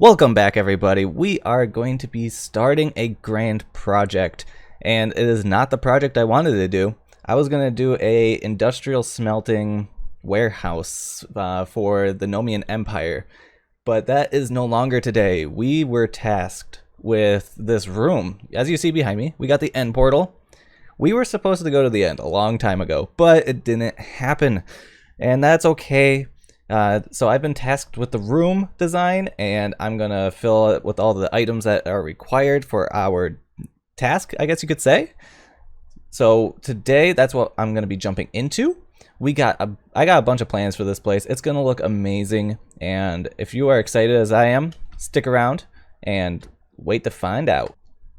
Welcome back, everybody. We are going to be starting a grand project, and it is not the project I wanted to do. I was going to do a industrial smelting warehouse for the Nomian Empire, but that is no longer today. We were tasked with this room. As you see behind me, we got the end portal. We were supposed to go to the end a long time ago, but it didn't happen, and that's okay. So I've been tasked with the room design, and I'm gonna fill it with all the items that are required for our task, I guess you could say. So today, that's what I'm gonna be jumping into. I got a bunch of plans for this place. It's gonna look amazing, and if you are excited as I am, stick around and wait to find out.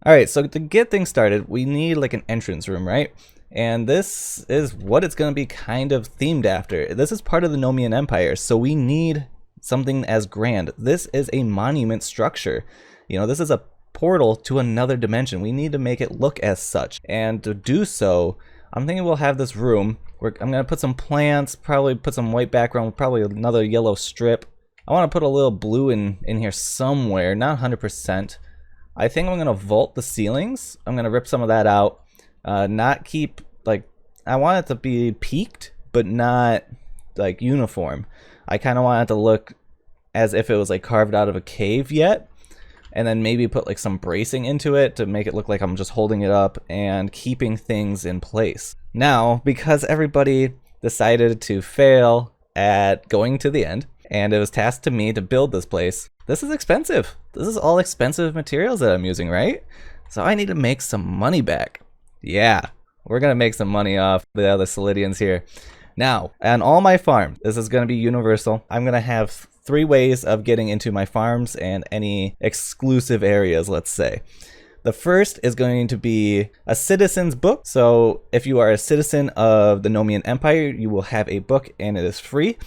All right, so to get things started, we need like an entrance room, right? And this is what it's going to be kind of themed after. This is part of the Nomian Empire, so we need something as grand. This is a monument structure. You know, this is a portal to another dimension. We need to make it look as such. And to do so, I'm thinking we'll have this room where I'm going to put some plants, probably put some white background, probably another yellow strip. I want to put a little blue in here somewhere, not 100%. I think I'm going to vault the ceilings. I'm going to rip some of that out. Not keep, like, I want it to be peaked, but not like uniform. I kind of want it to look as if it was like carved out of a cave yet, and then maybe put like some bracing into it to make it look like I'm just holding it up and keeping things in place. Now, because everybody decided to fail at going to the end, and it was tasked to me to build this place, this is expensive. This is all expensive materials that I'm using, right? So I need to make some money back. Yeah, we're gonna make some money off the other Solidians here. Now, on all my farms, this is gonna be universal. I'm gonna have 3 ways of getting into my farms and any exclusive areas, let's say. The first is going to be a citizen's book. So if you are a citizen of the Nomian Empire, you will have a book and it is free.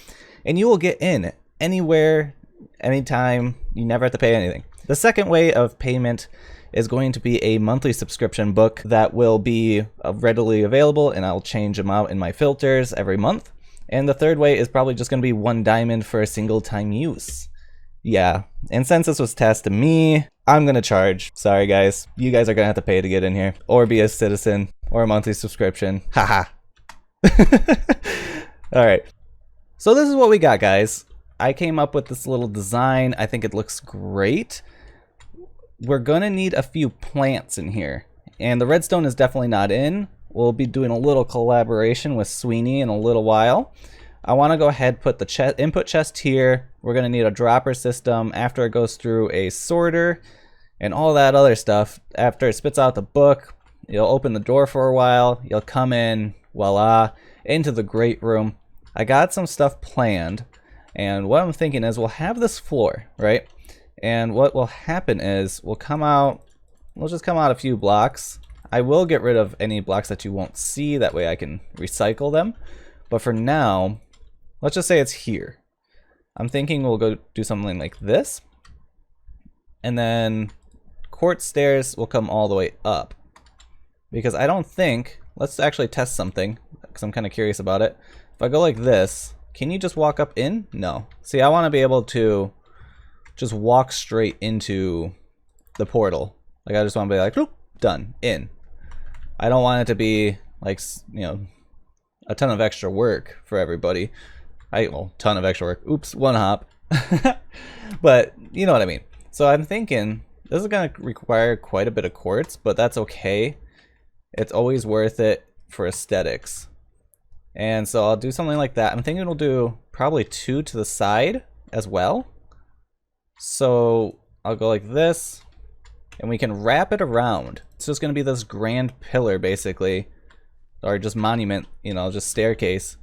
And you will get in anywhere, anytime. You never have to pay anything. The second way of payment is going to be a monthly subscription book that will be readily available, and I'll change them out in my filters every month. And the third way is probably just going to be 1 diamond for a single time use. Yeah, and since this was tasked to me, I'm going to charge. Sorry guys, you guys are going to have to pay to get in here, or be a citizen, or a monthly subscription. Haha. Alright, so this is what we got, guys. I came up with this little design. I think it looks great. We're gonna need a few plants in here, and the redstone is definitely not in. We'll be doing a little collaboration with Sweeney in a little while. I want to go ahead, put the input chest here. We're gonna need a dropper system after it goes through a sorter and all that other stuff. After it spits out the book, you'll open the door for a while, you'll come in, voila, into the great room. I got some stuff planned, and what I'm thinking is we'll have this floor, right? And what will happen is we'll just come out a few blocks. I will get rid of any blocks that you won't see, that way I can recycle them. But for now, let's just say it's here. I'm thinking we'll go do something like this. And then quartz stairs will come all the way up. Because I don't think, let's actually test something, because I'm kind of curious about it. If I go like this, can you just walk up in? No. See, I want to be able to just walk straight into the portal. Like, I just want to be like, whoop, done, in. I don't want it to be like, you know, a ton of extra work for everybody. Well, ton of extra work. Oops, 1 hop. But you know what I mean. So I'm thinking this is going to require quite a bit of quartz, but that's okay. It's always worth it for aesthetics. And so I'll do something like that. I'm thinking we'll do probably 2 to the side as well. So I'll go like this, and we can wrap it around. It's just going to be this grand pillar, basically, or just monument, you know, just staircase.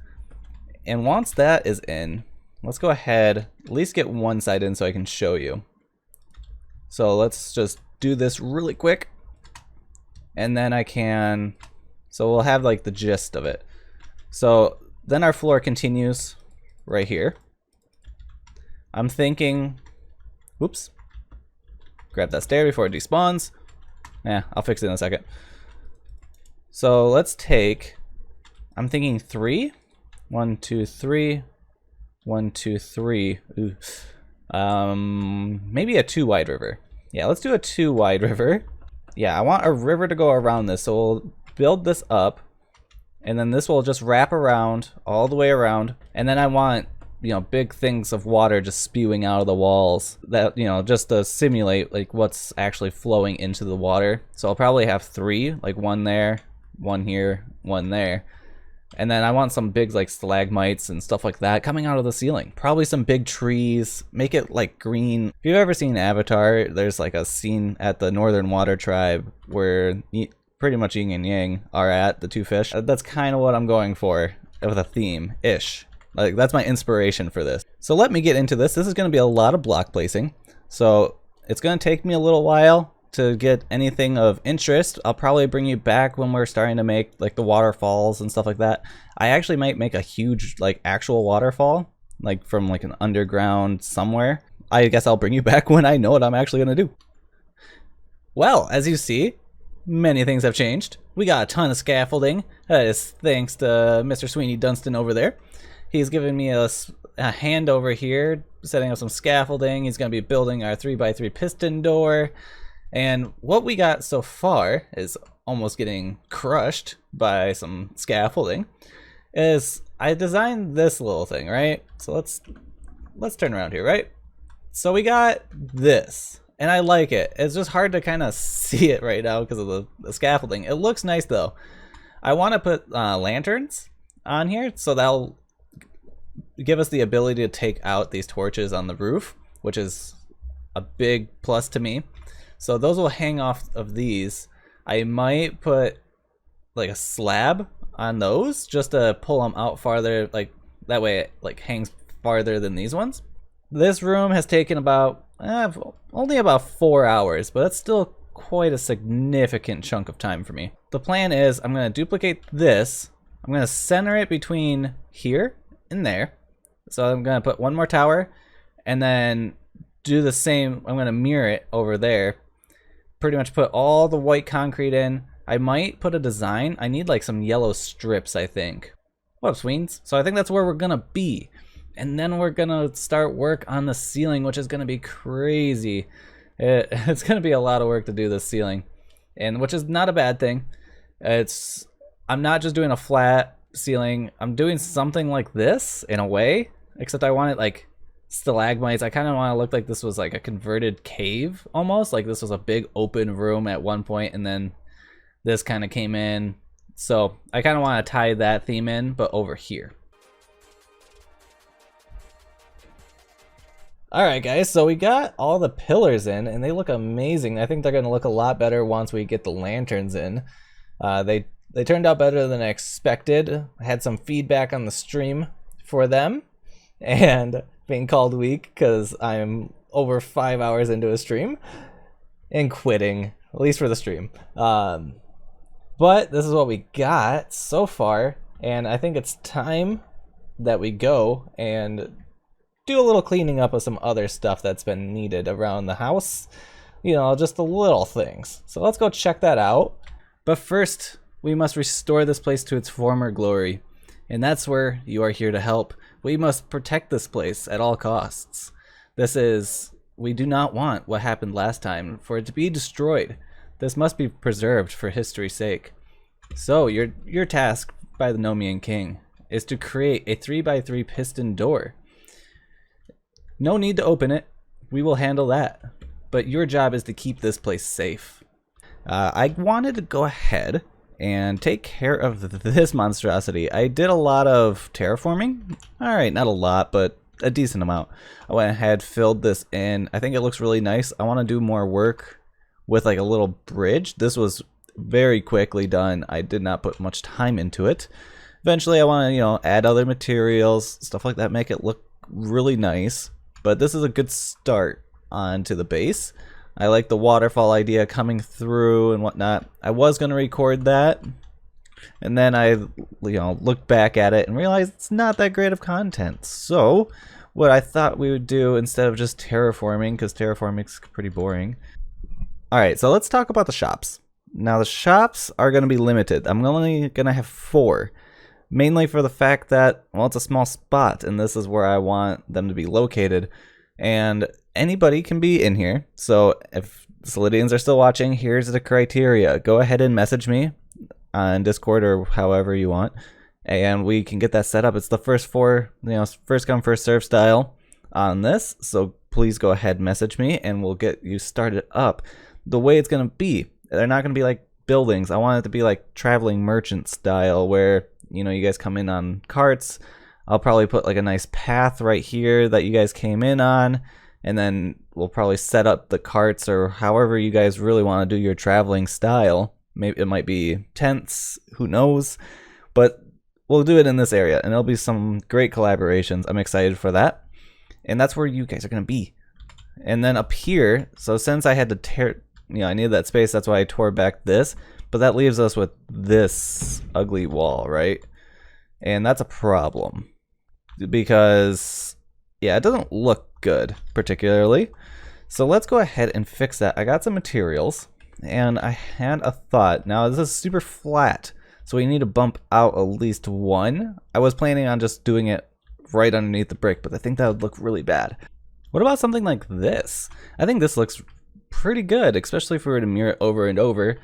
And once that is in, let's go ahead, at least get one side in so I can show you. So let's just do this really quick, and then I can, so we'll have like the gist of it. So then our floor continues right here. I'm thinking, oops, grab that stair before it despawns. Yeah, I'll fix it in a second. So let's take, I'm thinking 3. 1, 2, 3. 1, 2, 3. Ooh. Maybe a 2 wide river. Yeah, let's do a 2 wide river. Yeah, I want a river to go around this, so we'll build this up, and then this will just wrap around all the way around, and then I want, you know, big things of water just spewing out of the walls, that, you know, just to simulate like what's actually flowing into the water. So I'll probably have 3, like 1 there, 1 here, 1 there. And then I want some big like stalagmites and stuff like that coming out of the ceiling. Probably some big trees, make it like green. If you've ever seen Avatar, there's like a scene at the Northern Water Tribe where pretty much yin and yang are at, the 2 fish. That's kind of what I'm going for with a theme-ish. Like, that's my inspiration for this. So let me get into this. This is going to be a lot of block placing. So it's going to take me a little while to get anything of interest. I'll probably bring you back when we're starting to make like the waterfalls and stuff like that. I actually might make a huge like actual waterfall, like from like an underground somewhere. I guess I'll bring you back when I know what I'm actually going to do. Well, as you see, many things have changed. We got a ton of scaffolding. That is thanks to Mr. Sweeney Dunstan over there. He's given me a hand over here, setting up some scaffolding. He's going to be building our 3x3 piston door. And what we got so far is almost getting crushed by some scaffolding. Is I designed this little thing, right? So let's turn around here, right? So we got this, and I like it. It's just hard to kind of see it right now because of the scaffolding. It looks nice though. I want to put lanterns on here, so that'll give us the ability to take out these torches on the roof, which is a big plus to me. So those will hang off of these. I might put like a slab on those just to pull them out farther, like that way it like hangs farther than these ones. This room has taken about only about 4 hours, but that's still quite a significant chunk of time for me. The plan is I'm going to duplicate this. I'm going to center it between here and there. So I'm going to put 1 more tower and then do the same. I'm going to mirror it over there. Pretty much put all the white concrete in. I might put a design. I need like some yellow strips, I think. What up, Sweens? So I think that's where we're gonna be. And then we're gonna start work on the ceiling, which is gonna be crazy. It's gonna be a lot of work to do this ceiling, and which is not a bad thing. I'm not just doing a flat ceiling. I'm doing something like this in a way, except I want it like stalagmites. I kind of want to look like this was like a converted cave almost, like this was a big open room at one point and then this kind of came in. So I kind of want to tie that theme in, but over here. Alright guys, so we got all the pillars in and they look amazing. I think they're going to look a lot better once we get the lanterns in. They turned out better than I expected. I had some feedback on the stream for them, and being called weak because I'm over 5 hours into a stream and quitting, at least for the stream. But this is what we got so far, and I think it's time that we go and do a little cleaning up of some other stuff that's been needed around the house. You know, just the little things. So let's go check that out. But first, we must restore this place to its former glory. And that's where you are here to help. We must protect this place at all costs. We do not want what happened last time for it to be destroyed. This must be preserved for history's sake. So your task by the Nomian King is to create a 3x3 piston door. No need to open it. We will handle that. But your job is to keep this place safe. I wanted to go ahead and take care of this monstrosity. I did a lot of terraforming. Alright, not a lot, but a decent amount. I went ahead, filled this in. I think it looks really nice. I want to do more work with like a little bridge. This was very quickly done. I did not put much time into it. Eventually I want to, you know, add other materials, stuff like that, make it look really nice. But this is a good start onto the base. I like the waterfall idea coming through and whatnot. I was going to record that, and then I looked back at it and realized it's not that great of content. So what I thought we would do, instead of just terraforming, because terraforming's pretty boring. Alright, so let's talk about the shops. Now the shops are going to be limited. I'm only going to have 4. Mainly for the fact that, well, it's a small spot, and this is where I want them to be located. and anybody can be in here. So if Solidians are still watching, here's the criteria. Go ahead and message me on Discord or however you want, and we can get that set up. It's the first first come first serve style on this, so please go ahead, message me, and we'll get you started up the way it's gonna be. They're not gonna be like buildings. I want it to be like traveling merchant style, where you guys come in on carts. I'll probably put like a nice path right here that you guys came in on, and then we'll probably set up the carts or however you guys really want to do your traveling style. Maybe it might be tents, who knows, but we'll do it in this area, and there'll be some great collaborations. I'm excited for that, and that's where you guys are gonna be. And then up here, so since I had to tear, I needed that space, that's why I tore back this, but that leaves us with this ugly wall, right? And that's a problem, because it doesn't look good particularly. So let's go ahead and fix that. I got some materials, and I had a thought. Now this is super flat, so we need to bump out at least one. I was planning on just doing it right underneath the brick, but I think that would look really bad. What about something like this? I think this looks pretty good, especially if we were to mirror it over and over.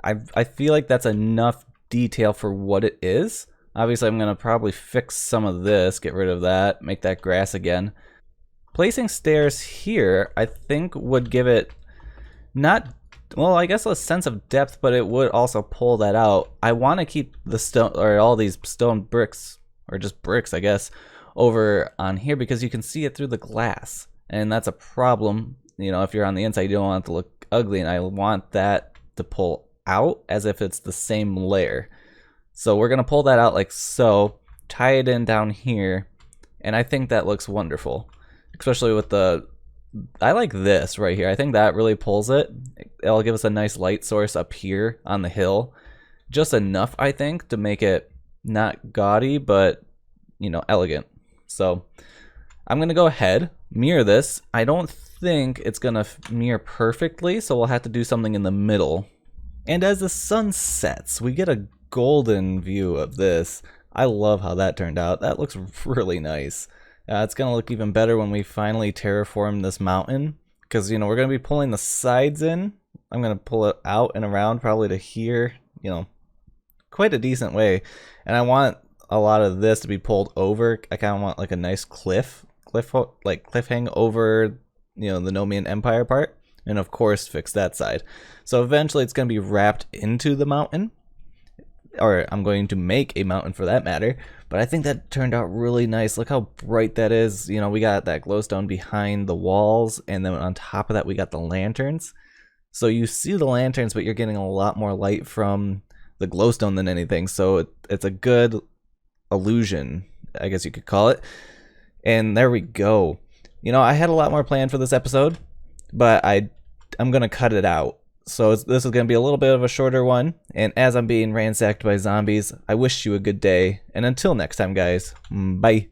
I feel like that's enough detail for what it is. Obviously, I'm going to probably fix some of this, get rid of that, make that grass again. Placing stairs here, I think, would give it I guess a sense of depth, but it would also pull that out. I want to keep the stone, or all these stone bricks, or just bricks, I guess, over on here, because you can see it through the glass. And that's a problem. If you're on the inside, you don't want it to look ugly, and I want that to pull out as if it's the same layer. So we're going to pull that out like so, tie it in down here, and I think that looks wonderful. Especially with I like this right here. I think that really pulls it. It'll give us a nice light source up here on the hill. Just enough, I think, to make it not gaudy, but, elegant. So I'm going to go ahead, mirror this. I don't think it's going to mirror perfectly, so we'll have to do something in the middle. And as the sun sets, we get a golden view of this. I love how that turned out. That looks really nice. It's gonna look even better when we finally terraform this mountain, because we're gonna be pulling the sides in. I'm gonna pull it out and around probably to here, quite a decent way. And I want a lot of this to be pulled over. I kind of want like a nice cliff hang over the Nomian Empire part, and of course fix that side. So eventually it's gonna be wrapped into the mountain, or I'm going to make a mountain for that matter. But I think that turned out really nice. Look how bright that is. We got that glowstone behind the walls, and then on top of that we got the lanterns. So you see the lanterns, but you're getting a lot more light from the glowstone than anything. So it's a good illusion, I guess you could call it. And there we go. I had a lot more planned for this episode, but I'm gonna cut it out. So this is going to be a little bit of a shorter one, and as I'm being ransacked by zombies, I wish you a good day, and until next time, guys, bye.